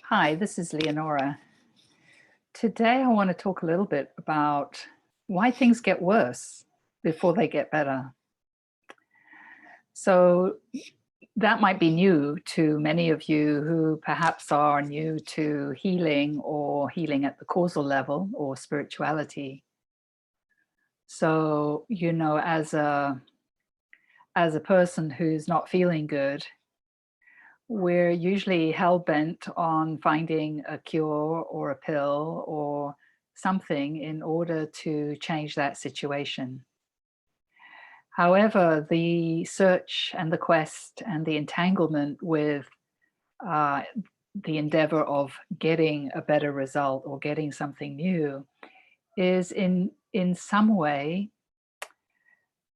Hi, this is Leonora. Today I want to talk a little bit about why things get worse before they get better. So that might be new to many of you who perhaps are new to healing or healing at the causal level or spirituality. So, as a person who's not feeling good, we're usually hell-bent on finding a cure or a pill or something in order to change that situation. However, the search and the quest and the entanglement with uh, the endeavor of getting a better result or getting something new is in some way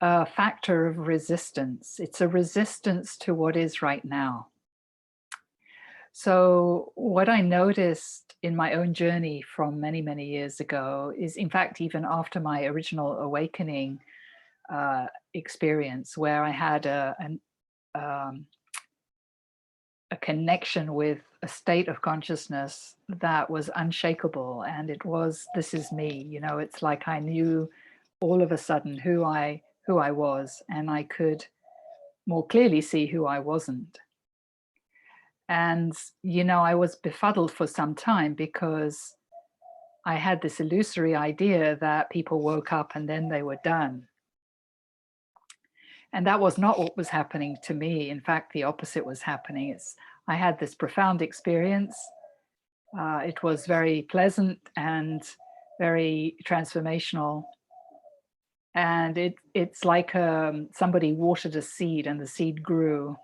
a factor of resistance. It's a resistance to what is right now. So what I noticed in my own journey from many, many years ago is, in fact, even after my original awakening experience, where I had um, a connection with a state of consciousness that was unshakable, and it was, this is me. It's like I knew all of a sudden who I was, and I could more clearly see who I wasn't. And, I was befuddled for some time because I had this illusory idea that people woke up and then they were done. And that was not what was happening to me. In fact, the opposite was happening. I had this profound experience. It was very pleasant and very transformational. And it's like somebody watered a seed and the seed grew.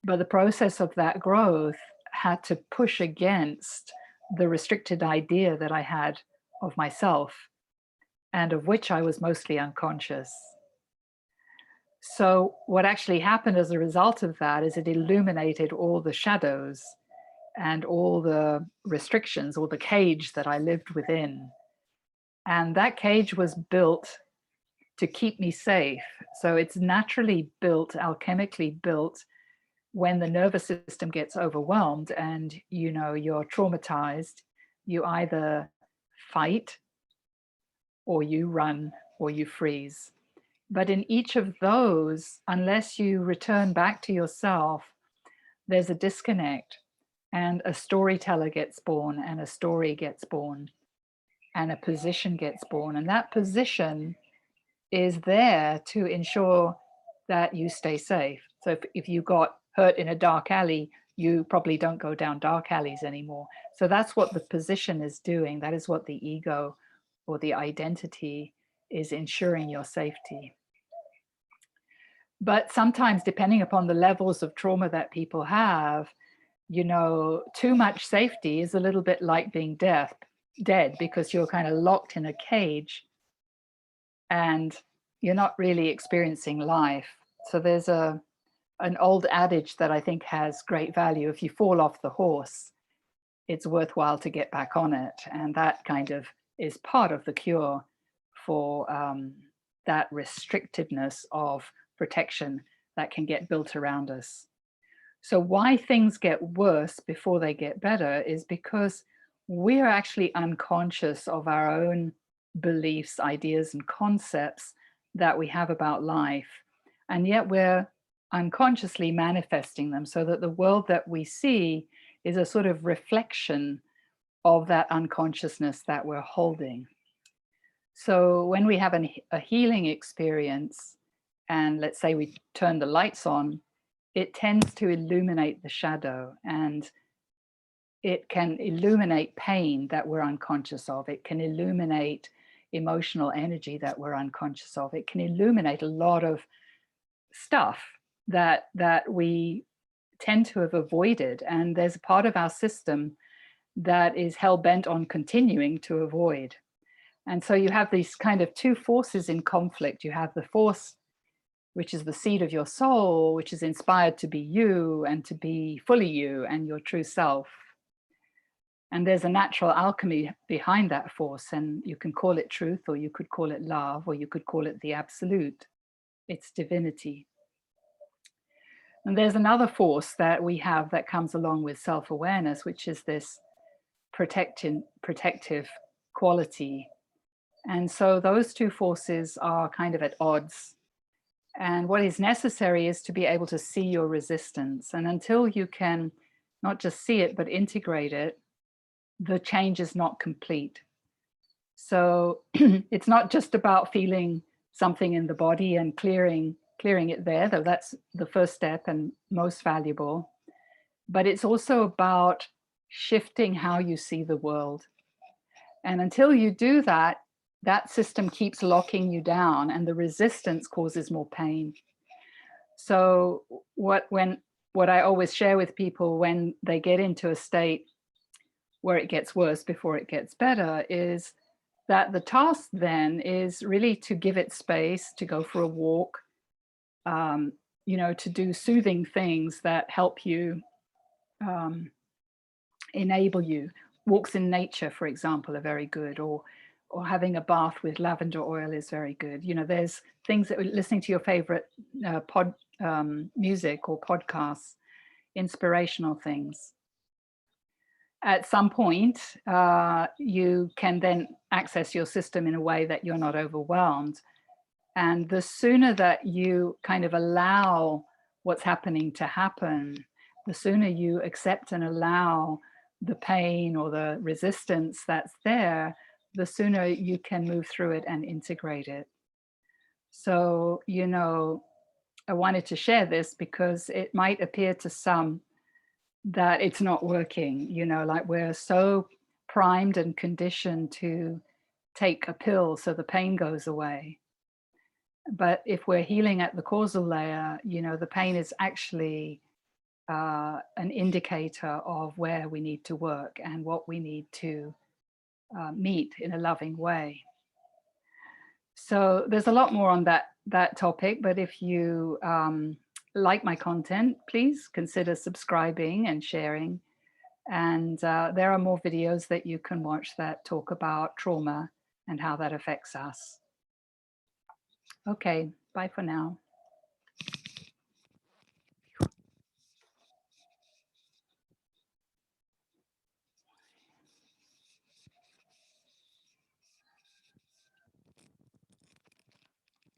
But the process of that growth had to push against the restricted idea that I had of myself, and of which I was mostly unconscious. So what actually happened as a result of that is it illuminated all the shadows and all the restrictions, or the cage that I lived within. And that cage was built to keep me safe. So it's naturally built, alchemically built, when the nervous system gets overwhelmed and you're traumatized. You either fight or you run or you freeze. But in each of those, unless you return back to yourself, there's a disconnect, and a storyteller gets born, and a story gets born, and a position gets born. And that position is there to ensure that you stay safe. So if you got hurt in a dark alley, you probably don't go down dark alleys anymore. So that's what the position is doing. That is what the ego or the identity is ensuring your safety. But sometimes, depending upon the levels of trauma that people have, too much safety is a little bit like being dead, because you're kind of locked in a cage and you're not really experiencing life. So there's an old adage that I think has great value. If you fall off the horse, it's worthwhile to get back on it. And that kind of is part of the cure for that restrictedness of protection that can get built around us. So why things get worse before they get better is because we're actually unconscious of our own beliefs, ideas, and concepts that we have about life. And yet we're unconsciously manifesting them, so that the world that we see is a sort of reflection of that unconsciousness that we're holding. So when we have a healing experience, and let's say we turn the lights on, it tends to illuminate the shadow, and it can illuminate pain that we're unconscious of. It can illuminate emotional energy that we're unconscious of. It can illuminate a lot of stuff that we tend to have avoided. And there's a part of our system that is hell-bent on continuing to avoid. And so you have these kind of two forces in conflict. You have the force which is the seed of your soul, which is inspired to be you and to be fully you and your true self. And there's a natural alchemy behind that force, and you can call it truth, or you could call it love, or you could call it the absolute. It's divinity. And there's another force that we have that comes along with self-awareness, which is this protective quality. And so those two forces are kind of at odds. And what is necessary is to be able to see your resistance. And until you can not just see it, but integrate it, the change is not complete. So it's not just about feeling something in the body and clearing it there, though that's the first step and most valuable. But it's also about shifting how you see the world. And until you do that, that system keeps locking you down, and the resistance causes more pain. So what I always share with people when they get into a state where it gets worse before it gets better is that the task then is really to give it space, to go for a walk, to do soothing things that help you, enable you. Walks in nature, for example, are very good, or having a bath with lavender oil is very good. There's things that listening to your favorite music or podcasts, inspirational things. At some point, you can then access your system in a way that you're not overwhelmed. And the sooner that you kind of allow what's happening to happen, the sooner you accept and allow the pain or the resistance that's there, the sooner you can move through it and integrate it. So, I wanted to share this because it might appear to some that it's not working, like we're so primed and conditioned to take a pill so the pain goes away. But if we're healing at the causal layer, the pain is actually an indicator of where we need to work and what we need to meet in a loving way. So there's a lot more on that topic, but if you like my content, please consider subscribing and sharing. And there are more videos that you can watch that talk about trauma and how that affects us. Okay, bye for now.